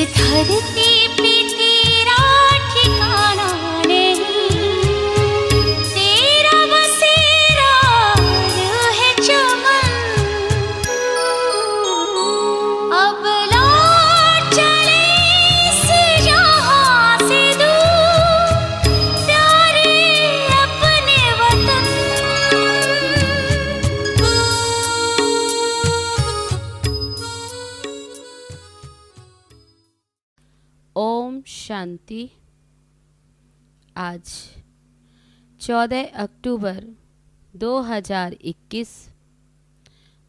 धरती पे तेरा ठिकाना नहीं, तेरा बसेरा है चमन। अब लौट चले इस जहां से दूर, प्यारे अपने वतन। ओम शांति। आज 14 अक्टूबर 2021।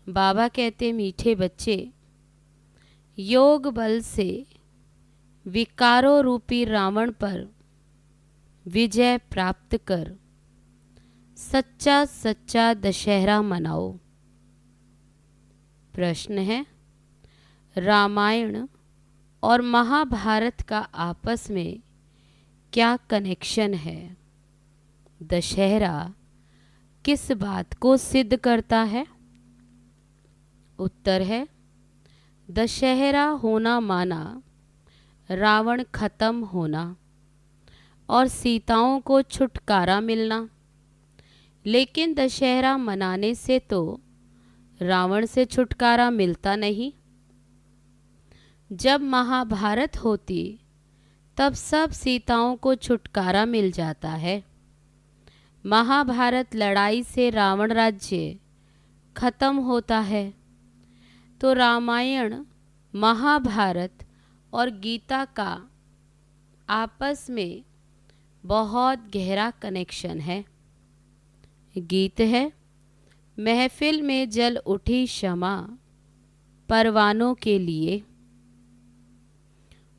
बाबा कहते मीठे बच्चे, योग बल से विकारों रूपी रावण पर विजय प्राप्त कर सच्चा सच्चा दशहरा मनाओ। प्रश्न है, रामायण और महाभारत का आपस में क्या कनेक्शन है? दशहरा किस बात को सिद्ध करता है? उत्तर है, दशहरा होना माना रावण खत्म होना और सीताओं को छुटकारा मिलना। लेकिन दशहरा मनाने से तो रावण से छुटकारा मिलता नहीं। जब महाभारत होती तब सब सीताओं को छुटकारा मिल जाता है। महाभारत लड़ाई से रावण राज्य खत्म होता है। तो रामायण, महाभारत और गीता का आपस में बहुत गहरा कनेक्शन है। गीत है, महफिल में जल उठी शमा परवानों के लिए।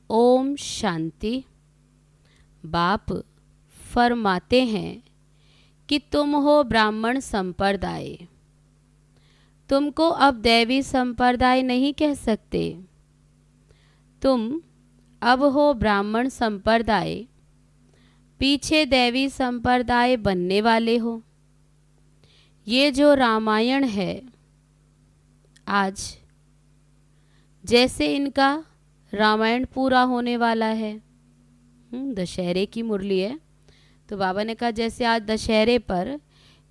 ओम शांति। बाप फरमाते हैं कि तुम हो ब्राह्मण संप्रदाय, तुमको अब दैवी संप्रदाय नहीं कह सकते। तुम अब हो ब्राह्मण संप्रदाय, पीछे दैवी संप्रदाय बनने वाले हो। ये जो रामायण है, आज जैसे इनका रामायण पूरा होने वाला है, दशहरे की मुरली है, तो बाबा ने कहा जैसे आज दशहरे पर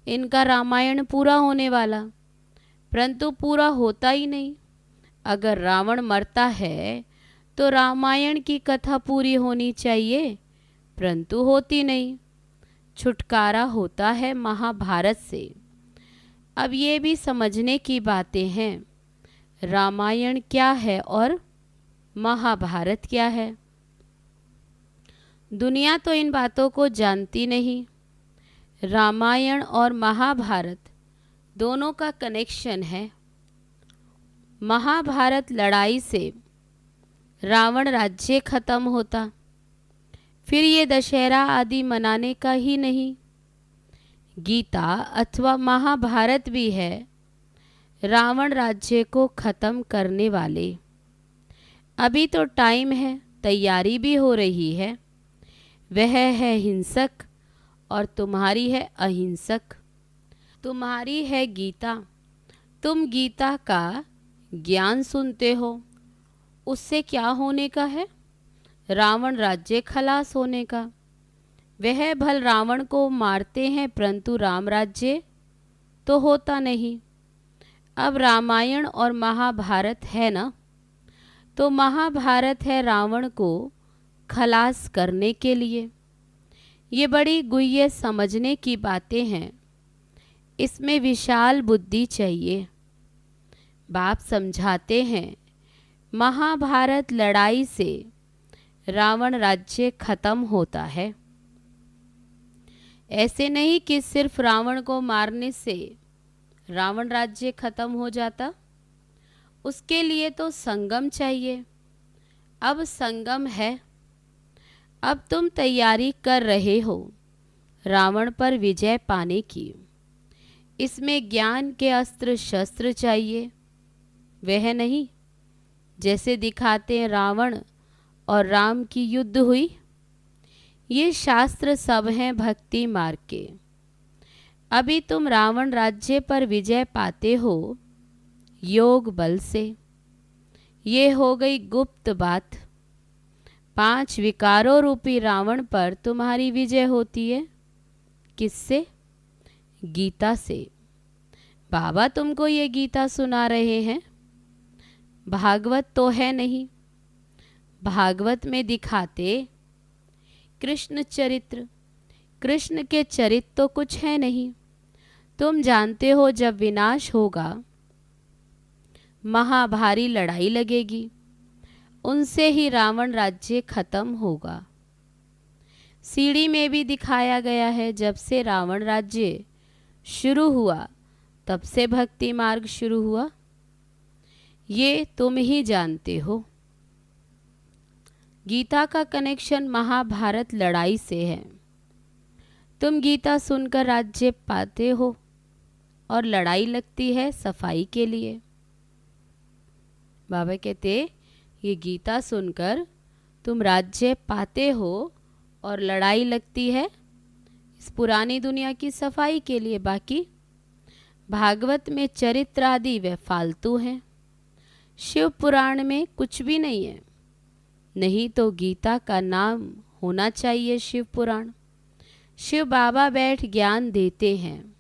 इनका रामायण पूरा होने वाला, परंतु पूरा होता ही नहीं। अगर रावण मरता है तो रामायण की कथा पूरी होनी चाहिए, परंतु होती नहीं। छुटकारा होता है महाभारत से। अब ये भी समझने की बातें हैं, रामायण क्या है और महाभारत क्या है। दुनिया तो इन बातों को जानती नहीं। रामायण और महाभारत दोनों का कनेक्शन है। महाभारत लड़ाई से रावण राज्य खत्म होता, फिर ये दशहरा आदि मनाने का ही नहीं। गीता अथवा महाभारत भी है रावण राज्य को खत्म करने वाले। अभी तो टाइम है, तैयारी भी हो रही है। वह है हिंसक और तुम्हारी है अहिंसक। तुम्हारी है गीता, तुम गीता का ज्ञान सुनते हो। उससे क्या होने का है? रावण राज्य खलास होने का। वह भल रावण को मारते हैं, परंतु राम राज्य तो होता नहीं। अब रामायण और महाभारत है ना, तो महाभारत है रावण को खलास करने के लिए। ये बड़ी गुह्य समझने की बातें हैं, इसमें विशाल बुद्धि चाहिए। बाप समझाते हैं, महाभारत लड़ाई से रावण राज्य खत्म होता है। ऐसे नहीं कि सिर्फ रावण को मारने से रावण राज्य खत्म हो जाता। उसके लिए तो संगम चाहिए। अब संगम है। अब तुम तैयारी कर रहे हो रावण पर विजय पाने की। इसमें ज्ञान के अस्त्र शस्त्र चाहिए। वह नहीं जैसे दिखाते हैं रावण और राम की युद्ध हुई। ये शास्त्र सब हैं भक्ति मार्ग के। अभी तुम रावण राज्य पर विजय पाते हो योग बल से। ये हो गई गुप्त बात। 5 विकारों रूपी रावण पर तुम्हारी विजय होती है। किससे? गीता से। बाबा तुमको ये गीता सुना रहे हैं। भागवत तो है नहीं। भागवत में दिखाते कृष्ण चरित्र, कृष्ण के चरित्र तो कुछ है नहीं। तुम जानते हो जब विनाश होगा, महाभारी लड़ाई लगेगी, उनसे ही रावण राज्य खत्म होगा। सीढ़ी में भी दिखाया गया है, जब से रावण राज्य शुरू हुआ तब से भक्ति मार्ग शुरू हुआ। ये तुम ही जानते हो। गीता का कनेक्शन महाभारत लड़ाई से है। तुम गीता सुनकर राज्य पाते हो और लड़ाई लगती है सफाई के लिए। बाबा कहते ये गीता सुनकर तुम राज्य पाते हो और लड़ाई लगती है इस पुरानी दुनिया की सफाई के लिए। बाकी भागवत में चरित्र आदि वे फालतू हैं। शिव पुराण में कुछ भी नहीं है। नहीं तो गीता का नाम होना चाहिए शिव पुराण। शिव बाबा बैठ ज्ञान देते हैं।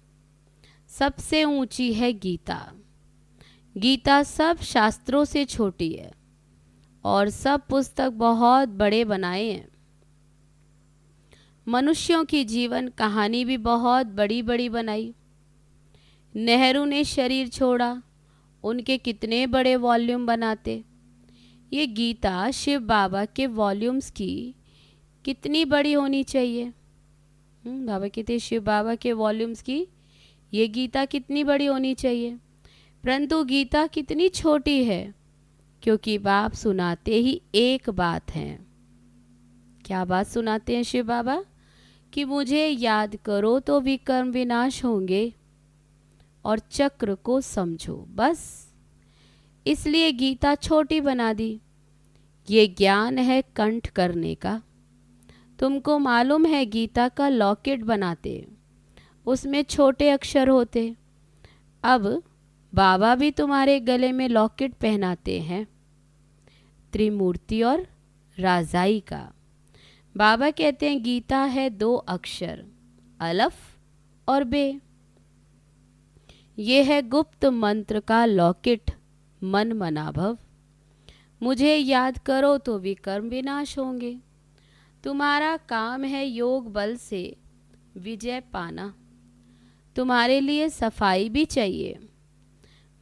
सबसे ऊंची है गीता। गीता सब शास्त्रों से छोटी है और सब पुस्तक बहुत बड़े बनाए हैं। मनुष्यों की जीवन कहानी भी बहुत बड़ी बड़ी बनाई। नेहरू ने शरीर छोड़ा, उनके कितने बड़े वॉल्यूम बनाते। ये गीता शिव बाबा के वॉल्यूम्स की कितनी बड़ी होनी चाहिए। बाबा कहते शिव बाबा के वॉल्यूम्स की ये गीता कितनी बड़ी होनी चाहिए, परंतु गीता कितनी छोटी है, क्योंकि बाप सुनाते ही एक बात है। क्या बात सुनाते हैं शिव बाबा? कि मुझे याद करो तो विकर्म विनाश होंगे और चक्र को समझो। बस इसलिए गीता छोटी बना दी। ये ज्ञान है कंठ करने का। तुमको मालूम है गीता का लॉकेट बनाते, उसमें छोटे अक्षर होते। अब बाबा भी तुम्हारे गले में लॉकेट पहनाते हैं, त्रिमूर्ति और राजाई का। बाबा कहते हैं गीता है 2 अक्षर, अलफ और बे। ये है गुप्त मंत्र का लॉकेट, मन मनाभव। मुझे याद करो तो विकर्म विनाश होंगे। तुम्हारा काम है योग बल से विजय पाना। तुम्हारे लिए सफाई भी चाहिए।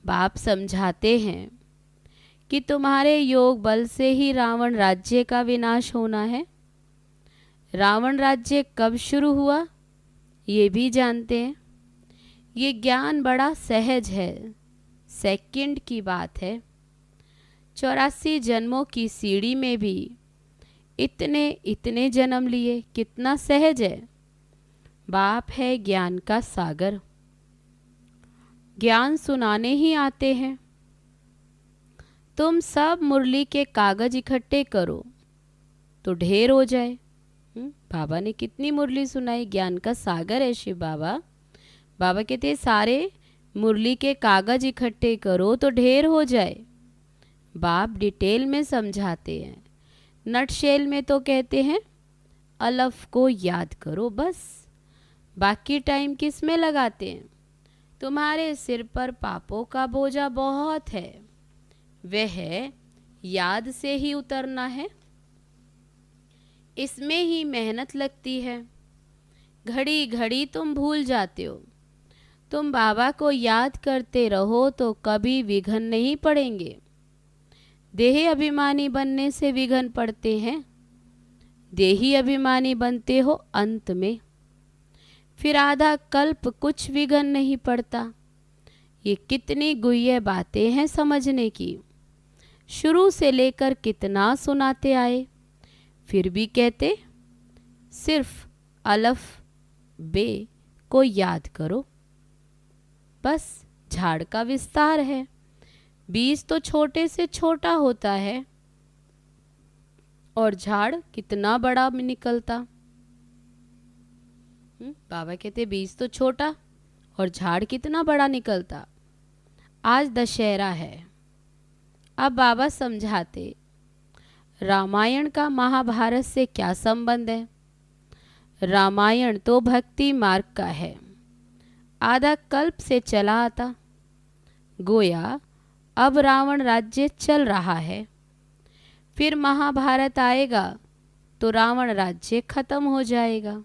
बाप समझाते हैं कि तुम्हारे योग बल से ही रावण राज्य का विनाश होना है। रावण राज्य कब शुरू हुआ ये भी जानते हैं। ये ज्ञान बड़ा सहज है, सेकंड की बात है। 84 जन्मों की सीढ़ी में भी इतने इतने जन्म लिए, कितना सहज है। बाप है ज्ञान का सागर, ज्ञान सुनाने ही आते हैं। तुम सब मुरली के कागज इकट्ठे करो तो ढेर हो जाए। बाबा ने कितनी मुरली सुनाई, ज्ञान का सागर है शिव बाबा। बाबा कहते सारे मुरली के कागज इकट्ठे करो तो ढेर हो जाए। बाप डिटेल में समझाते हैं। नटशेल में तो कहते हैं अलफ को याद करो बस। बाकी टाइम किस में लगाते हैं? तुम्हारे सिर पर पापों का बोझा बहुत है, वह याद से ही उतरना है। इसमें ही मेहनत लगती है। घड़ी घड़ी तुम भूल जाते हो। तुम बाबा को याद करते रहो तो कभी विघ्न नहीं पड़ेंगे। देही अभिमानी बनने से विघ्न पड़ते हैं। देही अभिमानी बनते हो अंत में, फिर आधा कल्प कुछ विघ्न नहीं पड़ता। ये कितनी गुह्य बातें हैं समझने की। शुरू से लेकर कितना सुनाते आए, फिर भी कहते सिर्फ अलफ बे को याद करो बस। झाड़ का विस्तार है, बीज तो छोटे से छोटा होता है और झाड़ कितना बड़ा निकलता। बाबा कहते बीज तो छोटा और झाड़ कितना बड़ा निकलता। आज दशहरा है। अब बाबा समझाते रामायण का महाभारत से क्या संबंध है? रामायण तो भक्ति मार्ग का है, आधा कल्प से चला आता। गोया अब रावण राज्य चल रहा है, फिर महाभारत आएगा तो रावण राज्य खत्म हो जाएगा,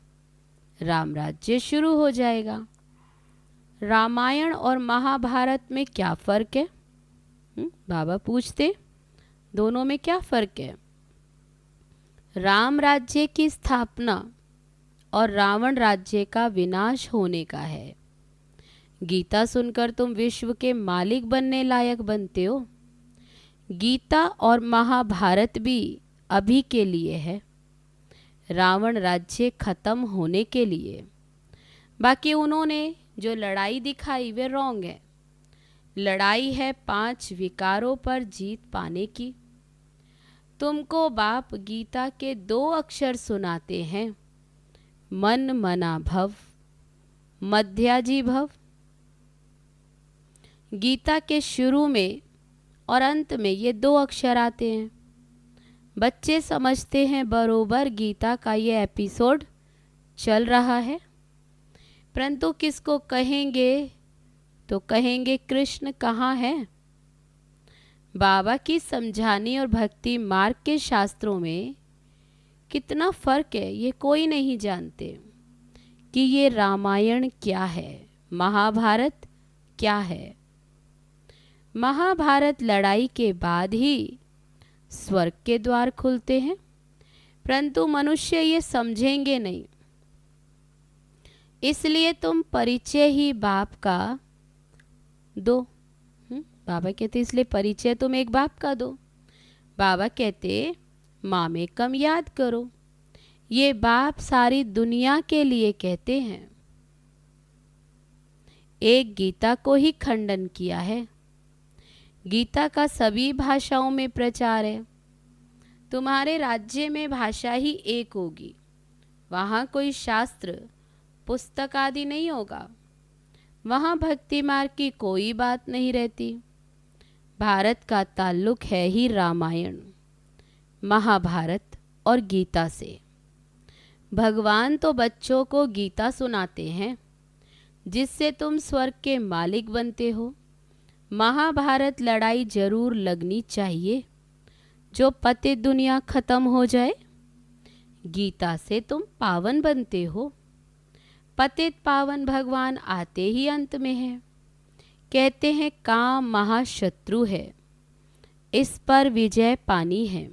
राम राज्य शुरू हो जाएगा। रामायण और महाभारत में क्या फर्क है? बाबा पूछते, दोनों में क्या फर्क है? राम राज्य की स्थापना और रावण राज्य का विनाश होने का है। गीता सुनकर तुम विश्व के मालिक बनने लायक बनते हो। गीता और महाभारत भी अभी के लिए है, रावण राज्य खत्म होने के लिए। बाकी उन्होंने जो लड़ाई दिखाई वे रॉन्ग है। लड़ाई है 5 विकारों पर जीत पाने की। तुमको बाप गीता के 2 अक्षर सुनाते हैं, मन मना भव, मध्याजी भव। गीता के शुरू में और अंत में ये 2 अक्षर आते हैं। बच्चे समझते हैं बरोबर गीता का ये एपिसोड चल रहा है, परंतु किसको कहेंगे तो कहेंगे कृष्ण कहाँ है। बाबा की समझानी और भक्ति मार्ग के शास्त्रों में कितना फर्क है ये कोई नहीं जानते कि ये रामायण क्या है, महाभारत क्या है। महाभारत लड़ाई के बाद ही स्वर्ग के द्वार खुलते हैं, परंतु मनुष्य ये समझेंगे नहीं। इसलिए तुम परिचय ही बाप का दो। बाबा कहते इसलिए परिचय तुम एक बाप का दो। बाबा कहते माँ में कम याद करो। ये बाप सारी दुनिया के लिए कहते हैं। एक गीता को ही खंडन किया है। गीता का सभी भाषाओं में प्रचार है। तुम्हारे राज्य में भाषा ही एक होगी, वहाँ कोई शास्त्र पुस्तक आदि नहीं होगा, वहाँ भक्ति मार्ग की कोई बात नहीं रहती। भारत का ताल्लुक है ही रामायण, महाभारत और गीता से। भगवान तो बच्चों को गीता सुनाते हैं जिससे तुम स्वर्ग के मालिक बनते हो। महाभारत लड़ाई जरूर लगनी चाहिए जो पतित दुनिया खत्म हो जाए। गीता से तुम पावन बनते हो। पतित पावन भगवान आते ही अंत में है। कहते हैं काम महाशत्रु है, इस पर विजय पानी है।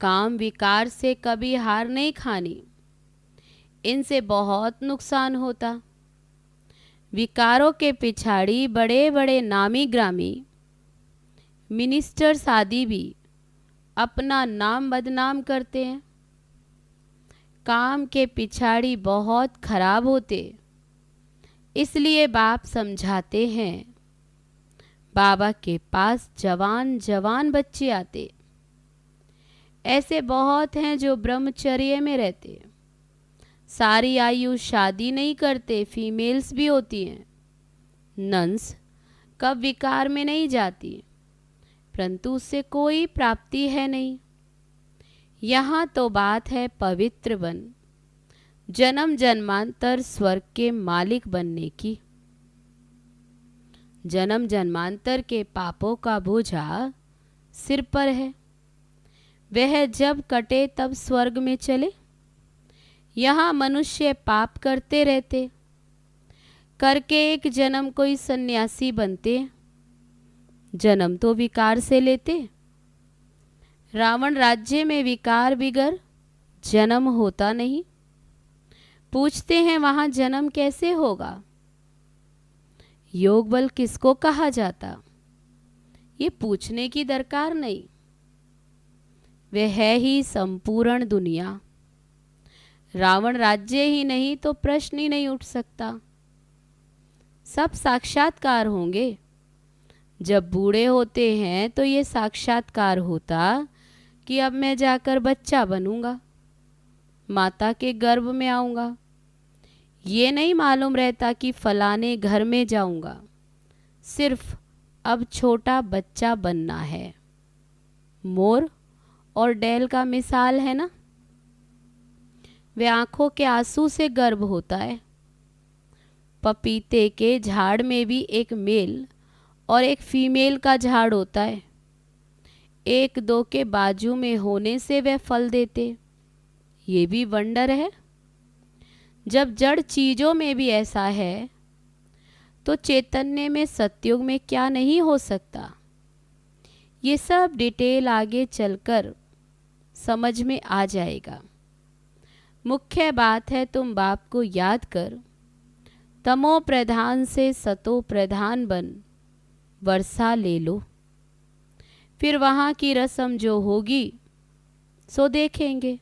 काम विकार से कभी हार नहीं खानी, इनसे बहुत नुकसान होता। विकारों के पिछाड़ी बड़े बड़े नामी ग्रामी मिनिस्टर्स आदि भी अपना नाम बदनाम करते हैं। काम के पिछाड़ी बहुत खराब होते, इसलिए बाप समझाते हैं। बाबा के पास जवान जवान बच्चे आते, ऐसे बहुत हैं जो ब्रह्मचर्य में रहते, सारी आयु शादी नहीं करते। फीमेल्स भी होती हैं। नन्स कब विकार में नहीं जाती, परंतु उससे कोई प्राप्ति है नहीं। यहाँ तो बात है पवित्र बन, जन्म जन्मांतर स्वर्ग के मालिक बनने की। जन्म जन्मांतर के पापों का बोझा सिर पर है, वह जब कटे तब स्वर्ग में चले। यहाँ मनुष्य पाप करते रहते, करके एक जन्म कोई सन्यासी बनते, जन्म तो विकार से लेते। रावण राज्य में विकार बिगर जन्म होता नहीं। पूछते हैं वहाँ जन्म कैसे होगा, योग बल किसको कहा जाता? ये पूछने की दरकार नहीं, वह है ही संपूर्ण दुनिया। रावण राज्य ही नहीं तो प्रश्न ही नहीं उठ सकता। सब साक्षात्कार होंगे। जब बूढ़े होते हैं तो ये साक्षात्कार होता कि अब मैं जाकर बच्चा बनूंगा, माता के गर्भ में आऊंगा। ये नहीं मालूम रहता कि फलाने घर में जाऊंगा, सिर्फ अब छोटा बच्चा बनना है। मोर और डैल का मिसाल है ना। वे आंखों के आंसू से गर्भ होता है। पपीते के झाड़ में भी एक मेल और एक फीमेल का झाड़ होता है। एक दो के बाजू में होने से वे फल देते, ये भी वंडर है। जब जड़ चीजों में भी ऐसा है तो चैतन्य में, सतयुग में क्या नहीं हो सकता। ये सब डिटेल आगे चलकर समझ में आ जाएगा। मुख्य बात है तुम बाप को याद कर तमो प्रधान से सतो प्रधान बन वर्षा ले लो। फिर वहाँ की रस्म जो होगी सो देखेंगे।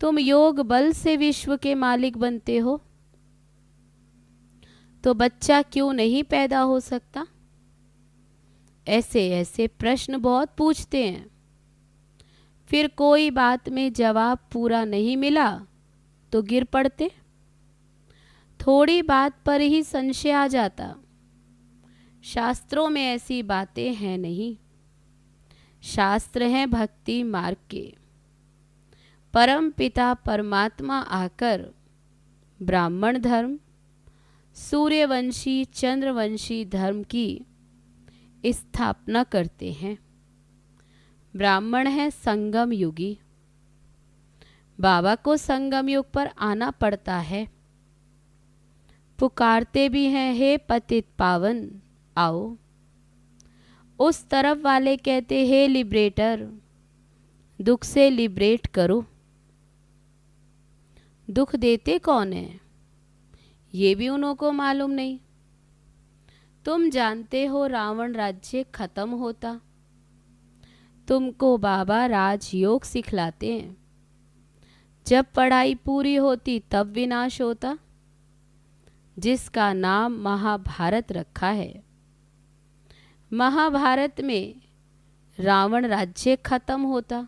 तुम योग बल से विश्व के मालिक बनते हो तो बच्चा क्यों नहीं पैदा हो सकता। ऐसे ऐसे प्रश्न बहुत पूछते हैं। फिर कोई बात में जवाब पूरा नहीं मिला तो गिर पड़ते। थोड़ी बात पर ही संशय आ जाता। शास्त्रों में ऐसी बातें हैं नहीं। शास्त्र हैं भक्ति मार्ग के। परम पिता परमात्मा आकर ब्राह्मण धर्म, सूर्यवंशी चंद्रवंशी धर्म की स्थापना करते हैं। ब्राह्मण है संगम युगी। बाबा को संगम युग पर आना पड़ता है। पुकारते भी हैं, हे पतित पावन आओ। उस तरफ वाले कहते, हे लिबरेटर दुख से लिबरेट करो। दुख देते कौन है ये भी उन्हों को मालूम नहीं। तुम जानते हो रावण राज्य खत्म होता, तुमको बाबा राजयोग सिखलाते हैं। जब पढ़ाई पूरी होती तब विनाश होता, जिसका नाम महाभारत रखा है। महाभारत में रावण राज्य खत्म होता।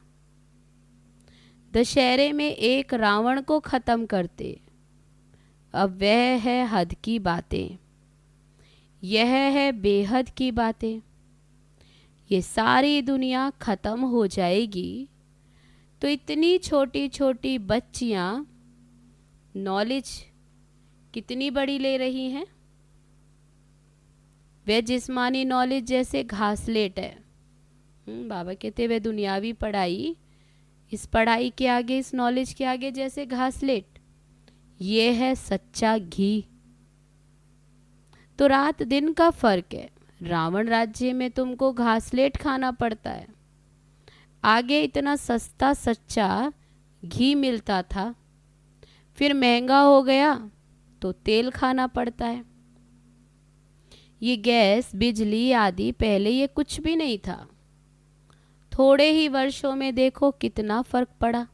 दशहरे में एक रावण को खत्म करते। अब वह है हद की बातें, यह है बेहद की बातें। ये सारी दुनिया खत्म हो जाएगी तो इतनी छोटी छोटी बच्चियां नॉलेज कितनी बड़ी ले रही हैं। वे जिस्मानी नॉलेज जैसे घासलेट है। बाबा कहते वे दुनियावी पढ़ाई, इस पढ़ाई के आगे, इस नॉलेज के आगे जैसे घासलेट। ये है सच्चा घी। तो रात दिन का फर्क है। रावण राज्य में तुमको घासलेट खाना पड़ता है, आगे इतना सस्ता सच्चा घी मिलता था। फिर महंगा हो गया तो तेल खाना पड़ता है। ये गैस बिजली आदि पहले ये कुछ भी नहीं था। थोड़े ही वर्षों में देखो कितना फर्क पड़ा।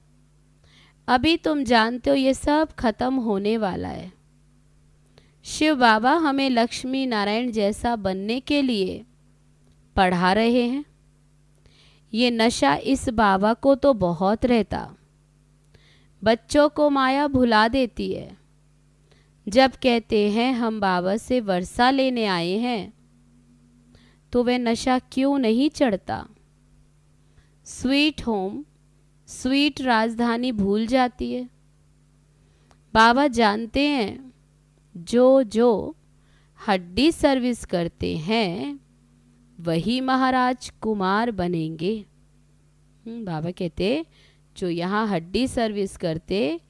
अभी तुम जानते हो ये सब खत्म होने वाला है। शिव बाबा हमें लक्ष्मी नारायण जैसा बनने के लिए पढ़ा रहे हैं। ये नशा इस बाबा को तो बहुत रहता। बच्चों को माया भुला देती है। जब कहते हैं हम बाबा से वर्षा लेने आए हैं तो वह नशा क्यों नहीं चढ़ता। स्वीट होम, स्वीट राजधानी भूल जाती है। बाबा जानते हैं जो जो हड्डी सर्विस करते हैं वही महाराज कुमार बनेंगे। बाबा कहते जो यहाँ हड्डी सर्विस करते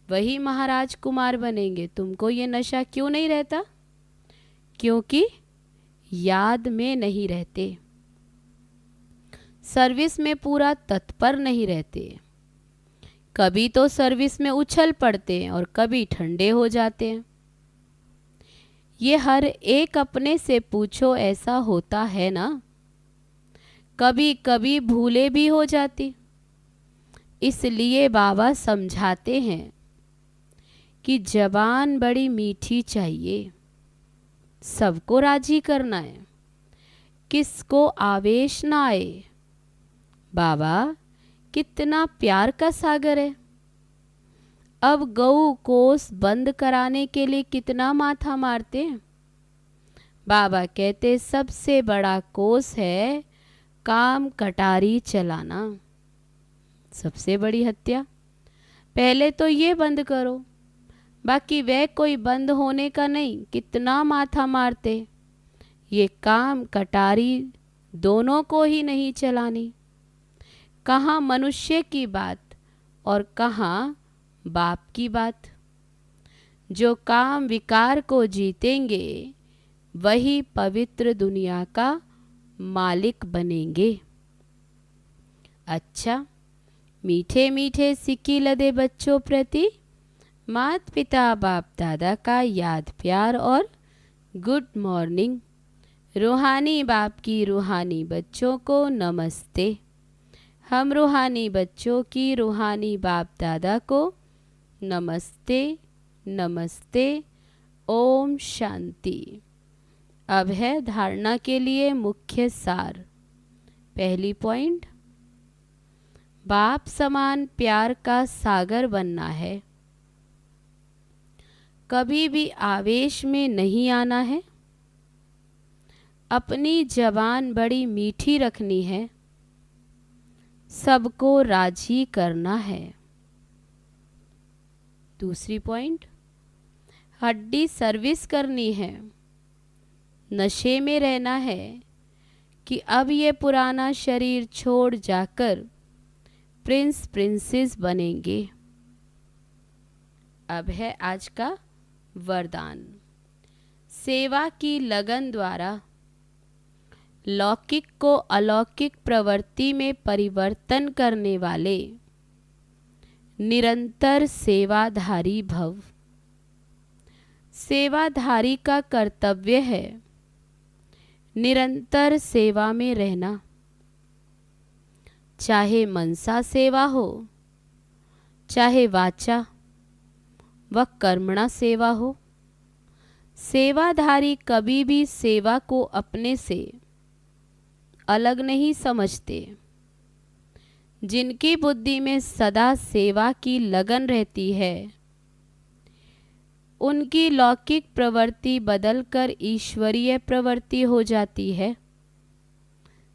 वही महाराज कुमार बनेंगे। तुमको ये नशा क्यों नहीं रहता? क्योंकि याद में नहीं रहते, सर्विस में पूरा तत्पर नहीं रहते। कभी तो सर्विस में उछल पड़ते हैं और कभी ठंडे हो जाते हैं। ये हर एक अपने से पूछो, ऐसा होता है ना? कभी कभी भूले भी हो जाती। इसलिए बाबा समझाते हैं कि जबान बड़ी मीठी चाहिए, सबको राजी करना है, किसको आवेश ना आए। बाबा कितना प्यार का सागर है। अब गऊ कोस बंद कराने के लिए कितना माथा मारते हैं। बाबा कहते सबसे बड़ा कोस है काम कटारी चलाना सबसे बड़ी हत्या। पहले तो ये बंद करो, बाकी वह कोई बंद होने का नहीं, कितना माथा मारते। ये काम कटारी दोनों को ही नहीं चलानी। कहाँ मनुष्य की बात और कहाँ बाप की बात। जो काम विकार को जीतेंगे वही पवित्र दुनिया का मालिक बनेंगे। अच्छा, मीठे मीठे सिक्की लदे बच्चों प्रति माता पिता बाप दादा का याद प्यार और गुड मॉर्निंग। रूहानी बाप की रूहानी बच्चों को नमस्ते। हम रूहानी बच्चों की रूहानी बाप दादा को नमस्ते नमस्ते। ओम शांति। अब है धारणा के लिए मुख्य सार। पहली पॉइंट, बाप समान प्यार का सागर बनना है। कभी भी आवेश में नहीं आना है। अपनी जबान बड़ी मीठी रखनी है। सबको राजी करना है। दूसरी पॉइंट, हड्डी सर्विस करनी है। नशे में रहना है कि अब ये पुराना शरीर छोड़ जाकर प्रिंस प्रिंसेस बनेंगे। अब है आज का वरदान। सेवा की लगन द्वारा लौकिक को अलौकिक प्रवृत्ति में परिवर्तन करने वाले निरंतर सेवाधारी भव। सेवाधारी का कर्तव्य है निरंतर सेवा में रहना। चाहे मनसा सेवा हो, चाहे वाचा व कर्मणा सेवा हो। सेवाधारी कभी भी सेवा को अपने से अलग नहीं समझते। जिनकी बुद्धि में सदा सेवा की लगन रहती है, उनकी लौकिक प्रवृत्ति बदलकर ईश्वरीय प्रवृत्ति हो जाती है।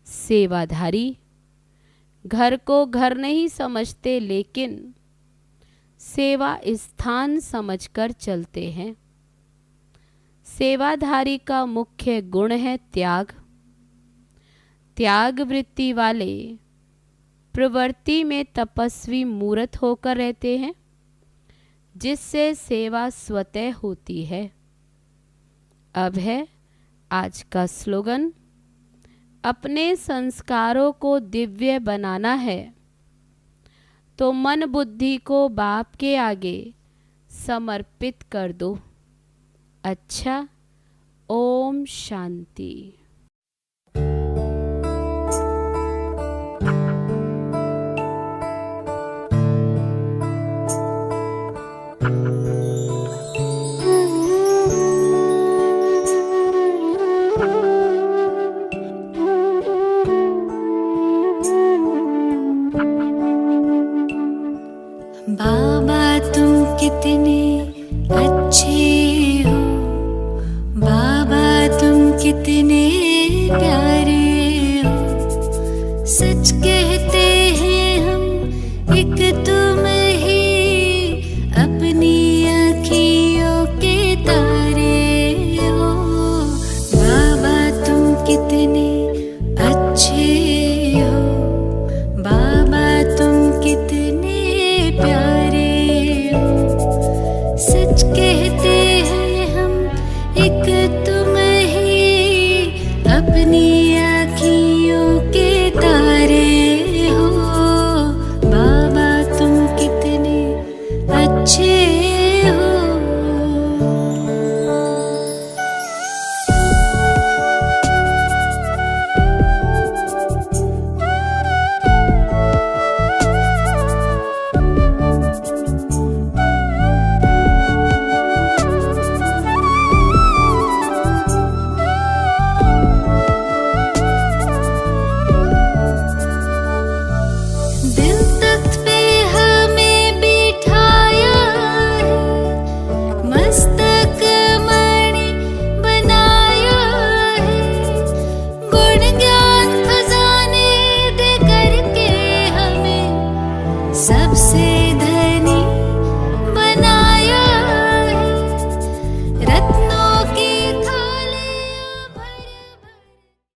सेवाधारी घर को घर नहीं समझते, लेकिन सेवा स्थान समझकर चलते हैं। सेवाधारी का मुख्य गुण है त्याग। त्याग वृत्ति वाले प्रवृत्ति में तपस्वी मूर्त होकर रहते हैं, जिससे सेवा स्वतः होती है। अब है आज का स्लोगन। अपने संस्कारों को दिव्य बनाना है तो मन बुद्धि को बाप के आगे समर्पित कर दो। अच्छा, ओम शांति। बाबा तुम कितने अच्छे हो, बाबा तुम कितने प्यारे हो। सच कहते हैं हम, एक तुम ही अपनी आँखियों के तारे हो। बाबा तुम कितने अच्छे हो, बाबा तुम कितने प्यारे हो। सच कह सबसे